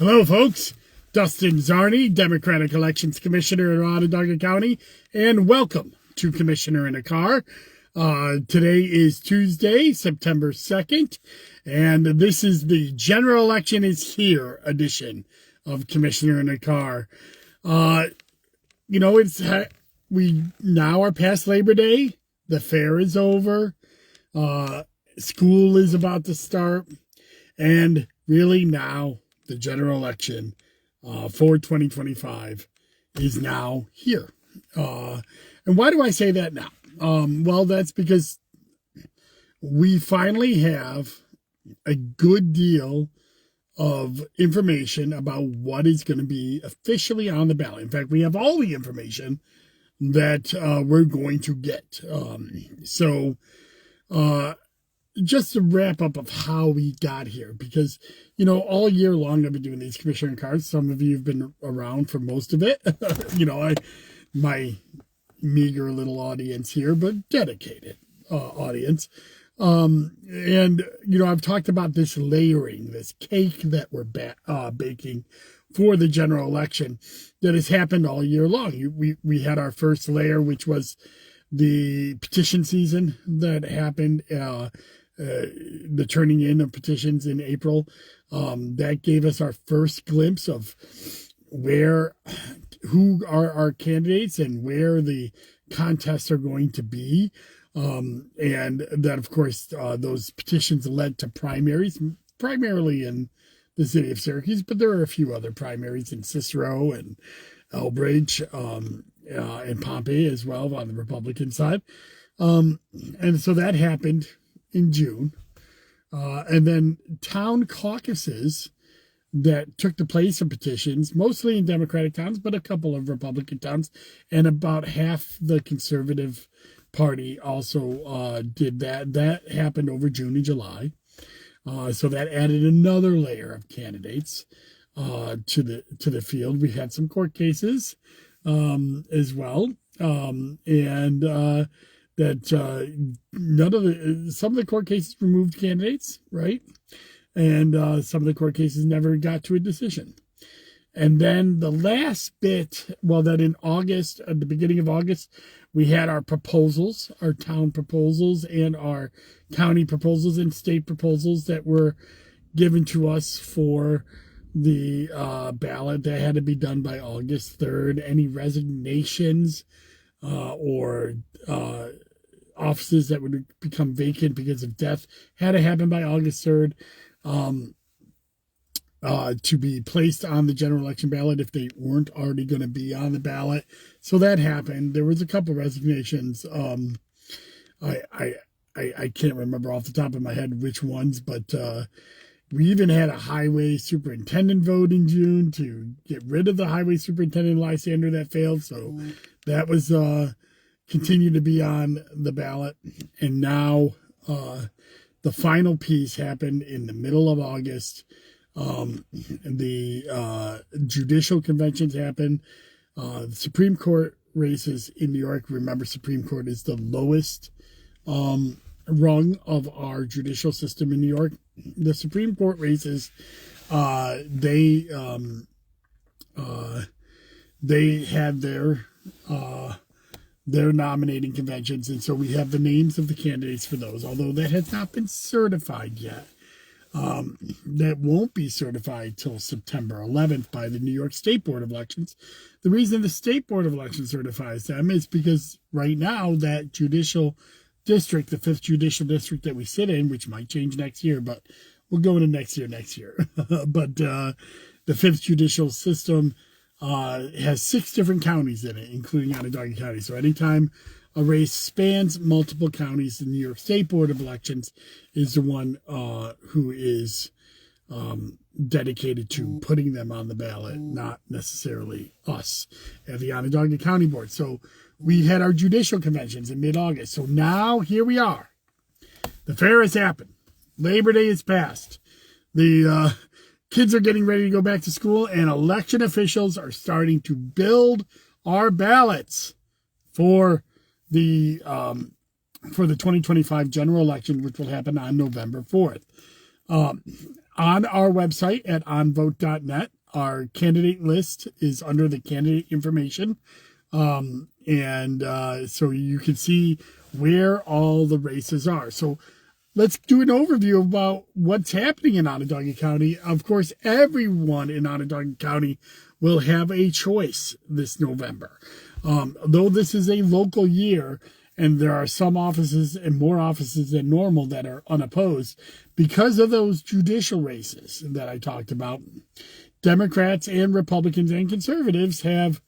Hello, folks. Dustin Zarni, Democratic Elections Commissioner in Onondaga County, and welcome to Commissioner in a Car. Today is Tuesday, September 2nd, and this is the General Election is Here edition of Commissioner in a Car. We now are past Labor Day. The fair is over. School is about to start, and really now the general election for 2025 is now here. And why do I say that now? Well, that's because we finally have a good deal of information about what is going to be officially on the ballot. In fact, we have all the information that we're going to get. Just a wrap up of how we got here, because, all year long I've been doing these commissioner cards. Some of you have been around for most of it. My meager little audience here, but dedicated audience. I've talked about this layering, this cake that we're baking for the general election that has happened all year long. We had our first layer, which was the petition season that happened, the turning in of petitions in April. That gave us our first glimpse of who are our candidates and where the contests are going to be. And that, of course, those petitions led to primaries, primarily in the city of Syracuse, but there are a few other primaries in Cicero and Elbridge, and Pompey as well on the Republican side. And so that happened in June. And then town caucuses that took the place of petitions, mostly in Democratic towns, but a couple of Republican towns, and about half the Conservative Party also did that. That happened over June and July. So that added another layer of candidates to the field. We had some court cases as well, some of the court cases removed candidates, right? And some of the court cases never got to a decision. And then the last bit, then in August, at the beginning of August, we had our proposals, our town proposals and our county proposals and state proposals that were given to us for the ballot. That had to be done by August 3rd. Any resignations or offices that would become vacant because of death had to happen by August 3rd to be placed on the general election ballot if they weren't already going to be on the ballot. So that happened. There was a couple resignations. I can't remember off the top of my head which ones, but we even had a highway superintendent vote in June to get rid of the highway superintendent Lysander that failed. So that was continued to be on the ballot. And now the final piece happened in the middle of August. The judicial conventions happened. The Supreme Court races in New York. Remember, Supreme Court is the lowest rung of our judicial system in New York. The Supreme Court races, they had their nominating conventions, and so we have the names of the candidates for those, although that has not been certified yet. That won't be certified till September 11th by the New York State Board of Elections. The reason the State Board of Elections certifies them is because right now that judicial district, the 5th judicial district that we sit in, which might change next year, but we'll go into next year. But the 5th judicial system has 6 different counties in it, including Onondaga County. So anytime a race spans multiple counties, the New York State Board of Elections is the one who is dedicated to putting them on the ballot, not necessarily us at the Onondaga County Board. So we had our judicial conventions in mid-August. So now here we are. The fair has happened. Labor Day is past. The kids are getting ready to go back to school, and election officials are starting to build our ballots for the 2025 general election, which will happen on November 4th. on our website at onvote.net, our candidate list is under the candidate information. So you can see where all the races are. So let's do an overview about what's happening in Onondaga County. Of course, everyone in Onondaga County will have a choice this November. Though this is a local year, and there are some offices and more offices than normal that are unopposed because of those judicial races that I talked about. Democrats and Republicans and conservatives have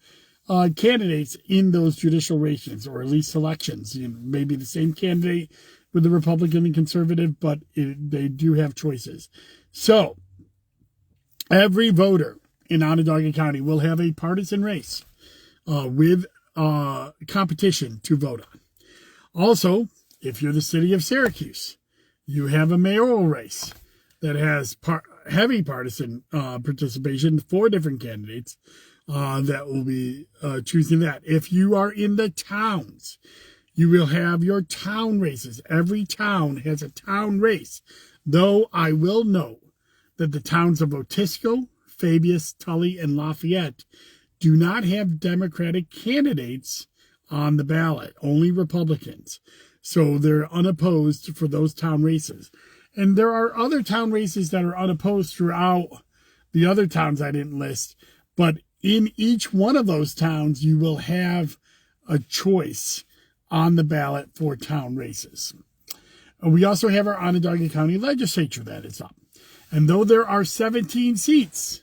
candidates in those judicial races, or at least selections. Maybe the same candidate with the Republican and conservative, but they do have choices. So every voter in Onondaga County will have a partisan race with competition to vote on. Also, if you're the city of Syracuse, you have a mayoral race that has heavy partisan participation, 4 different candidates that will be choosing that. If you are in the towns, you will have your town races. Every town has a town race, though I will note that the towns of Otisco, Fabius, Tully, and Lafayette do not have Democratic candidates on the ballot, only Republicans. So they're unopposed for those town races. And there are other town races that are unopposed throughout the other towns I didn't list. But in each one of those towns, you will have a choice on the ballot for town races. We also have our Onondaga County Legislature that is up. And though there are 17 seats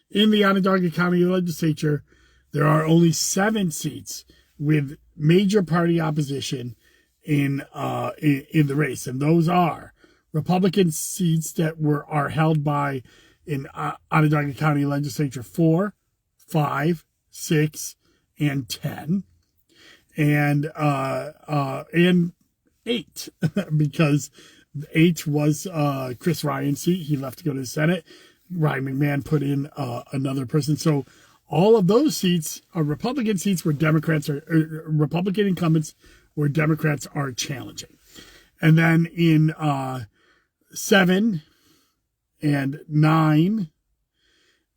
in the Onondaga County Legislature, there are only 7 seats with major party opposition in the race, and those are Republican seats that are held by in Onondaga County Legislature 4, 5, 6, and 10, and 8 because 8 was Chris Ryan's seat. He left to go to the Senate. Ryan McMahon put in another person. So all of those seats are Republican seats where Democrats are Republican incumbents where Democrats are challenging. And then in 7 and 9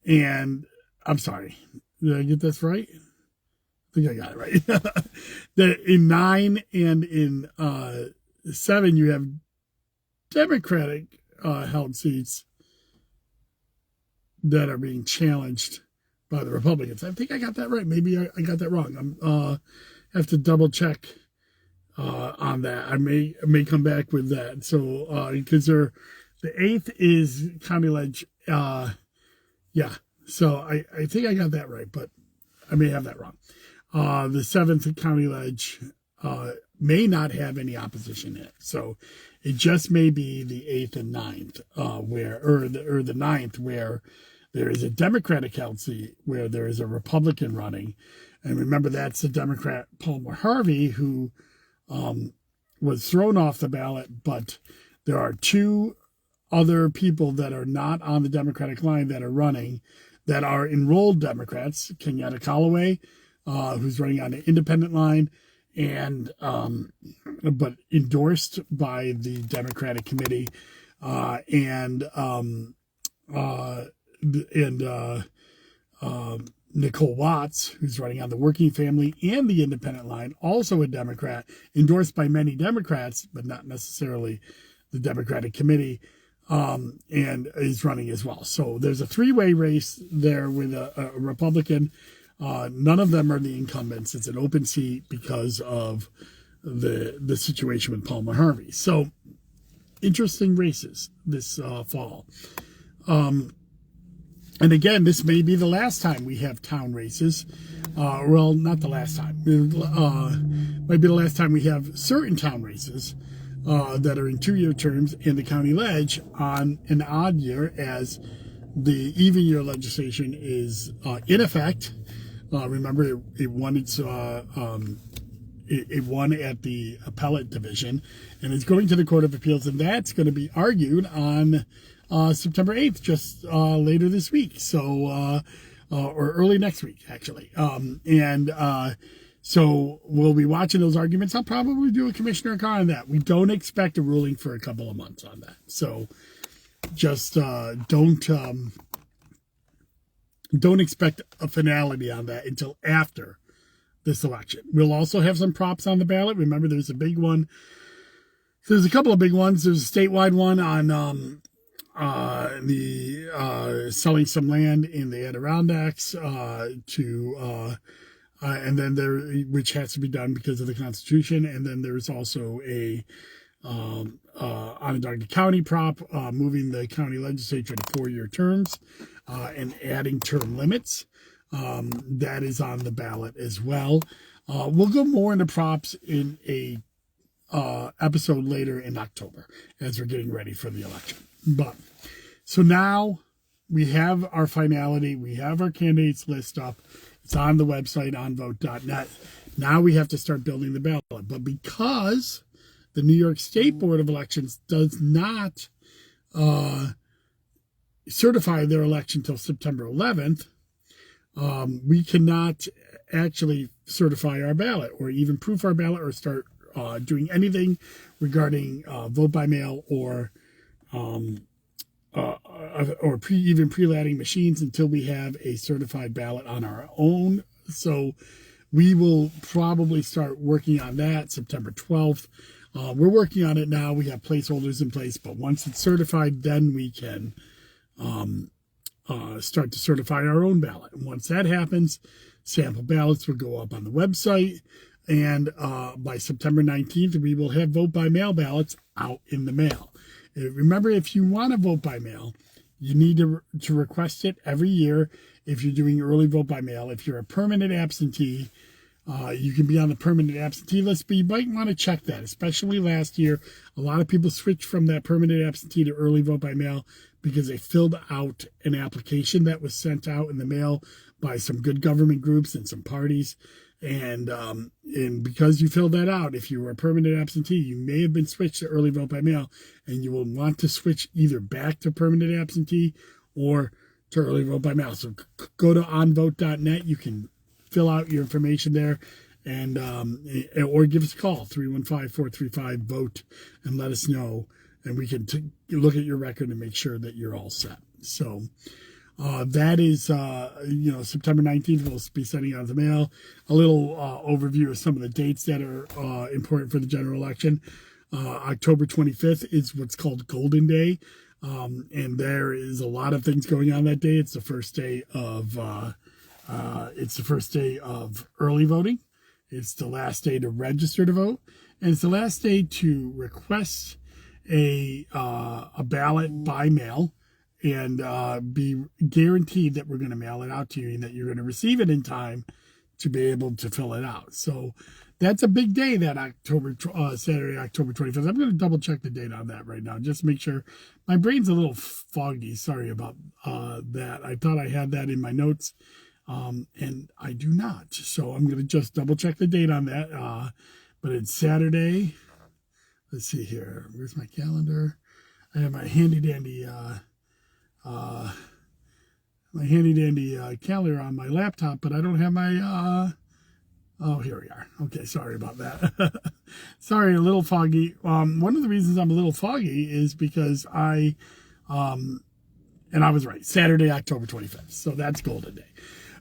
and I'm sorry, did I get this right? I think I got it right. In 9 and in 7, you have Democratic held seats that are being challenged by the Republicans. I think I got that right. Maybe I got that wrong. I'm have to double check on that. I may come back with that. So because the 8th is County Ledge. Yeah. So I think I got that right, but I may have that wrong. The 7th County Ledge may not have any opposition in it. So it just may be the 8th and 9th or the 9th where there is a Democratic held seat where there is a Republican running. And remember, that's the Democrat Palmer Harvey who was thrown off the ballot, but there are 2 other people that are not on the Democratic line that are running that are enrolled Democrats. Kenyatta Callaway, who's running on the independent line, and but endorsed by the Democratic committee, and Nicole Watts, who's running on the Working Family and the independent line, also a Democrat, endorsed by many Democrats, but not necessarily the Democratic committee, and is running as well. So there's a 3-way race there with a Republican. None of them are the incumbents. It's an open seat because of the situation with Palmer Harvey. So interesting races this fall. And again, this may be the last time we have town races. Well, not the last time. Might be the last time we have certain town races that are in 2-year terms in the county ledge on an odd year, as the even year legislation is in effect. Remember, it won it won at the appellate division, and it's going to the Court of Appeals, and that's going to be argued on September 8th, just later this week, so or early next week, actually. So we'll be watching those arguments. I'll probably do a Commissioner Carr on that. We don't expect a ruling for a couple of months on that. So just don't expect a finality on that until after this election. We'll also have some props on the ballot. Remember, there's a big one. There's a couple of big ones. There's a statewide one on selling some land in the Adirondacks and then which has to be done because of the Constitution. And then there's also a Onondaga County prop, moving the county legislature to 4-year terms and adding term limits. That is on the ballot as well. We'll go more into props in a episode later in October as we're getting ready for the election. But so now we have our finality. We have our candidates list up. It's on the website, onvote.net. Now we have to start building the ballot. But because the New York State Board of Elections does not certify their election until September 11th, we cannot actually certify our ballot or even proof our ballot or start doing anything regarding vote by mail or even pre-latting machines until we have a certified ballot on our own. So we will probably start working on that September 12th. We're working on it now. We have placeholders in place, but once it's certified, then we can start to certify our own ballot. And once that happens, sample ballots will go up on the website. And by September 19th, we will have vote by mail ballots out in the mail. Remember, if you want to vote by mail, you need to request it every year if you're doing early vote by mail. If you're a permanent absentee, you can be on the permanent absentee list, but you might want to check that, especially last year. A lot of people switched from that permanent absentee to early vote by mail because they filled out an application that was sent out in the mail by some good government groups and some parties. And because you filled that out, if you were a permanent absentee, you may have been switched to early vote by mail, and you will want to switch either back to permanent absentee or to early vote by mail. So go to onvote.net. You can fill out your information there, and or give us a call, 315-435-VOTE, and let us know, and we can look at your record and make sure that you're all set. So that is, September 19th, we'll be sending out the mail. A little overview of some of the dates that are important for the general election. October 25th is what's called Golden Day. And there is a lot of things going on that day. It's the first day of early voting. It's the last day to register to vote. And it's the last day to request a ballot by mail and be guaranteed that we're going to mail it out to you and that you're going to receive it in time to be able to fill it out. So that's a big day, that Saturday, October 25th. I'm going to double check the date on that right now, just to make sure. My brain's a little foggy. Sorry about that. I thought I had that in my notes, and I do not. So I'm going to just double check the date on that. But it's Saturday. Let's see here. Where's my calendar? I have my handy dandy calendar on my laptop, but I don't have my here we are. Okay, sorry about that. Sorry, a little foggy. One of the reasons I'm a little foggy is because and I was right, Saturday, October 25th. So that's Golden Day.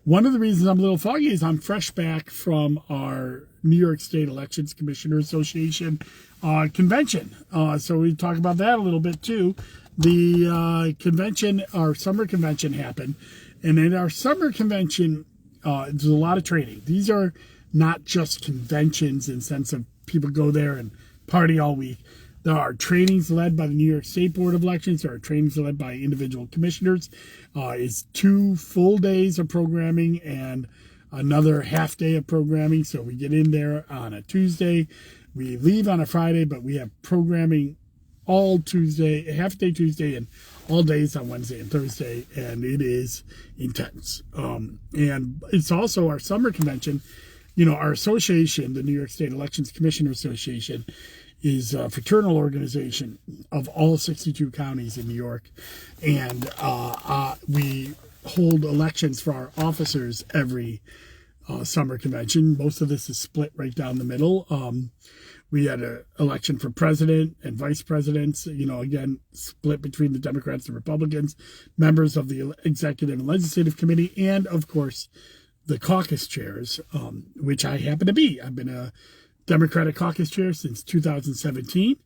One of the reasons I'm a little foggy is I'm fresh back from our New York State Elections Commissioner Association convention. So we talk about that a little bit too. The convention, our summer convention happened. And in our summer convention, there's a lot of training. These are not just conventions in the sense of people go there and party all week. There are trainings led by the New York State Board of Elections. There are trainings led by individual commissioners. It's 2 full days of programming and another half day of programming. So we get in there on a Tuesday. We leave on a Friday, but we have programming all Tuesday, half day Tuesday, and all days on Wednesday and Thursday, and it is intense. And it's also our summer convention. You know, our association, the New York State Elections Commissioner Association, is a fraternal organization of all 62 counties in New York, and we hold elections for our officers every summer convention. Most of this is split right down the middle. We had an election for president and vice presidents, again, split between the Democrats and Republicans, members of the executive and legislative committee, and, of course, the caucus chairs, which I happen to be. I've been a Democratic caucus chair since 2017.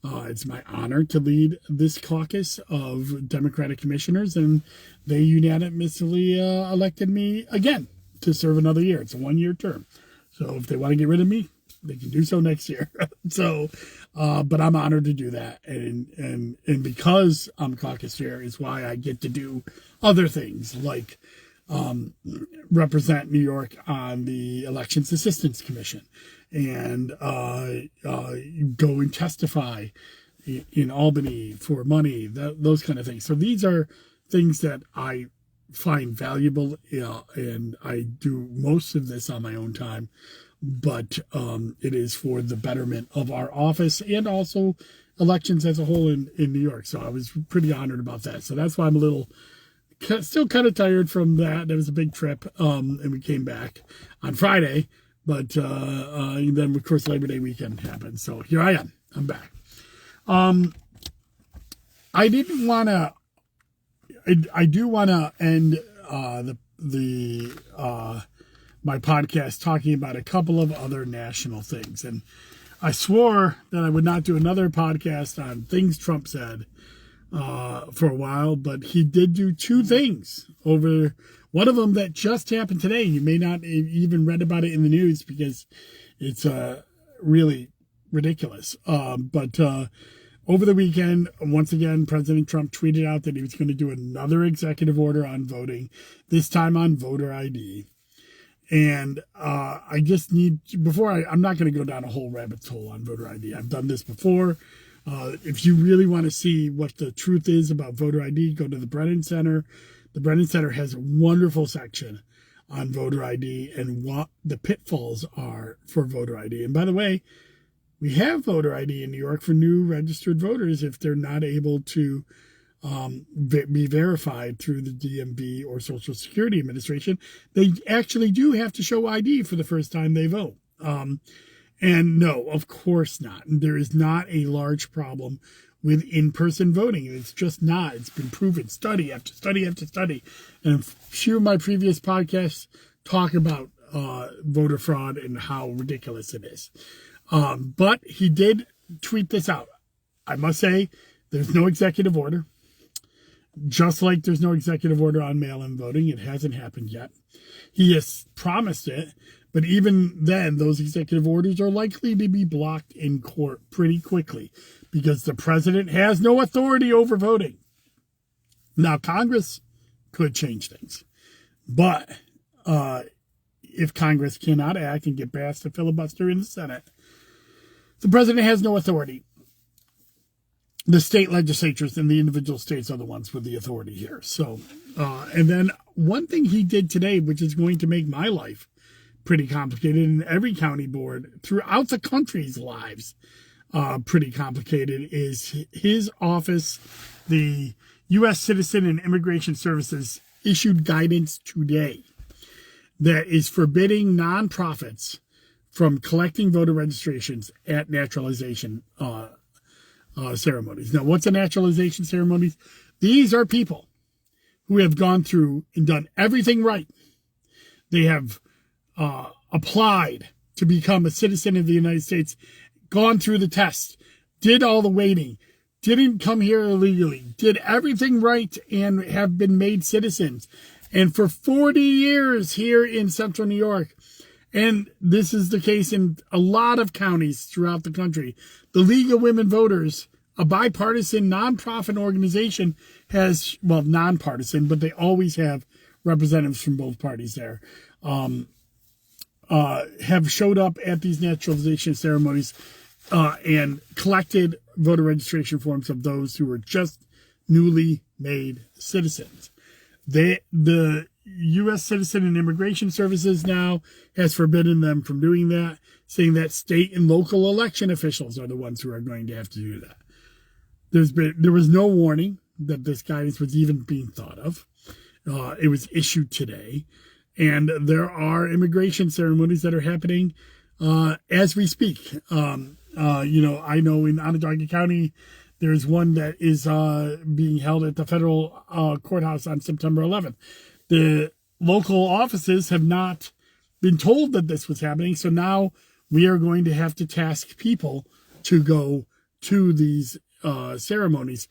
It's my honor to lead this caucus of Democratic commissioners, and they unanimously elected me again to serve another year. It's a 1-year term. So if they want to get rid of me, they can do so next year. But I'm honored to do that. And because I'm caucus chair is why I get to do other things like represent New York on the Elections Assistance Commission and go and testify in Albany for money, those kind of things. So these are things that I find valuable, and I do most of this on my own time, but it is for the betterment of our office and also elections as a whole in New York. So I was pretty honored about that. So that's why I'm still kind of tired from that. It was a big trip, and we came back on Friday, but then, of course, Labor Day weekend happened. So here I am. I'm back. I didn't want to. I do want to end my podcast talking about a couple of other national things, and I swore that I would not do another podcast on things Trump said for a while, but he did do two things over. One of them that just happened today. You may not have even read about it in the news because it's really ridiculous. But over the weekend, once again, President Trump tweeted out that he was going to do another executive order on voting, this time on voter ID. And I just need, I'm not going to go down a whole rabbit hole on voter ID. I've done this before. If you really want to see what the truth is about voter ID, go to the Brennan Center. The Brennan Center has a wonderful section on voter ID and what the pitfalls are for voter ID. And by the way, we have voter ID in New York for new registered voters if they're not able to be verified through the DMV or Social Security Administration. They actually do have to show ID for the first time they vote. And no, of course not. There is not a large problem with in-person voting. It's just not. It's been proven study after study after study. And a few of my previous podcasts talk about voter fraud and how ridiculous it is. But he did tweet this out. I must say, there's no executive order. Just like there's no executive order on mail-in voting. It hasn't happened yet. He has promised it. But even then, those executive orders are likely to be blocked in court pretty quickly because the president has no authority over voting. Now, Congress could change things. But if Congress cannot act and get past the filibuster in the Senate, the president has no authority. The state legislatures and the individual states are the ones with the authority here. So, and then one thing he did today, which is going to make my life pretty complicated, and every county board throughout the country's lives pretty complicated, is his office, the U.S. Citizen and Immigration Services, issued guidance today that is forbidding nonprofits from collecting voter registrations at naturalization ceremonies. Now, what's a naturalization ceremony? These are people who have gone through and done everything right. They have applied to become a citizen of the United States, gone through the test, did all the waiting, didn't come here illegally, did everything right, and have been made citizens. And for 40 years here in central New York, and this is the case in a lot of counties throughout the country, the League of Women Voters, a bipartisan nonprofit organization, has, well, nonpartisan, but they always have representatives from both parties there, have showed up at these naturalization ceremonies and collected voter registration forms of those who were just newly made citizens. The U.S. Citizen and Immigration Services now has forbidden them from doing that, saying that state and local election officials are the ones who are going to have to do that. There was no warning that this guidance was even being thought of. It was issued today. And there are immigration ceremonies that are happening as we speak. I know in Onondaga County, there's one that is being held at the federal courthouse on September 11th. The local offices have not been told that this was happening, so now we are going to have to task people to go to these ceremonies,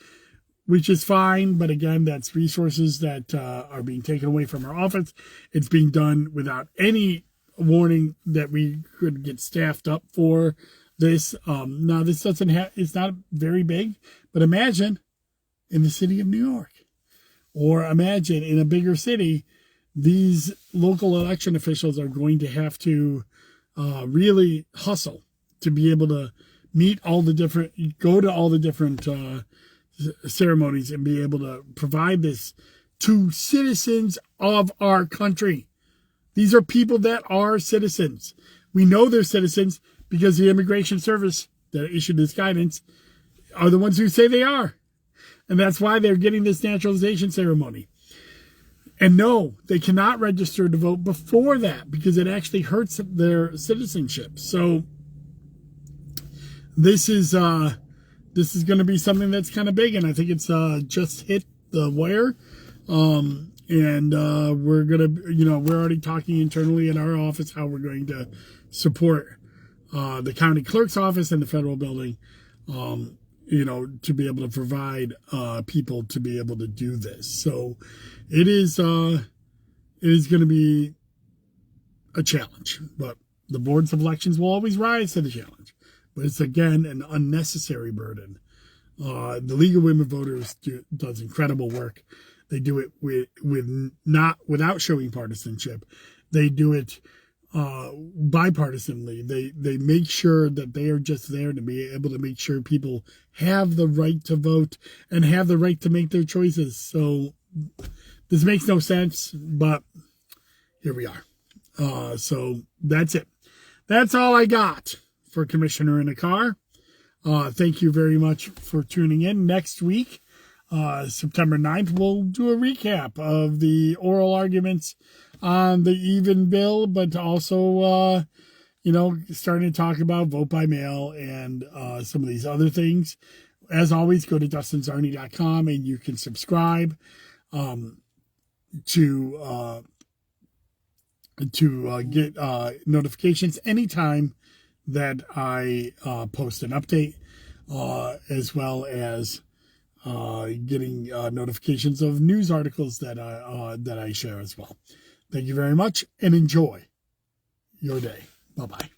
which is fine. But again, that's resources that are being taken away from our office. It's being done without any warning that we could get staffed up for this. Now, this it's not very big, but imagine in the city of New York, or imagine in a bigger city, these local election officials are going to have to really hustle to be able to go to all the different ceremonies and be able to provide this to citizens of our country. These are people that are citizens. We know they're citizens because the Immigration Service that issued this guidance are the ones who say they are. And that's why they're getting this naturalization ceremony. And no, they cannot register to vote before that because it actually hurts their citizenship. So this is going to be something that's kind of big, and I think it's just hit the wire. We're we're already talking internally in our office how we're going to support the county clerk's office and the federal building, to be able to provide people to be able to do this. So it is going to be a challenge, but the boards of elections will always rise to the challenge. But it's, again, an unnecessary burden. The League of Women Voters does incredible work. They do it without showing partisanship. They do it bipartisanly. They make sure that they are just there to be able to make sure people have the right to vote and have the right to make their choices. So this makes no sense, but here we are. So that's it. That's all I got for Commissioner in a Car. Thank you very much for tuning in. Next week, September 9th, we'll do a recap of the oral arguments on the even bill, but also, starting to talk about vote by mail and some of these other things. As always, go to DustinZarni.com and you can subscribe to get notifications anytime that I post an update, as well as getting notifications of news articles that I share as well. Thank you very much and enjoy your day. Bye-bye.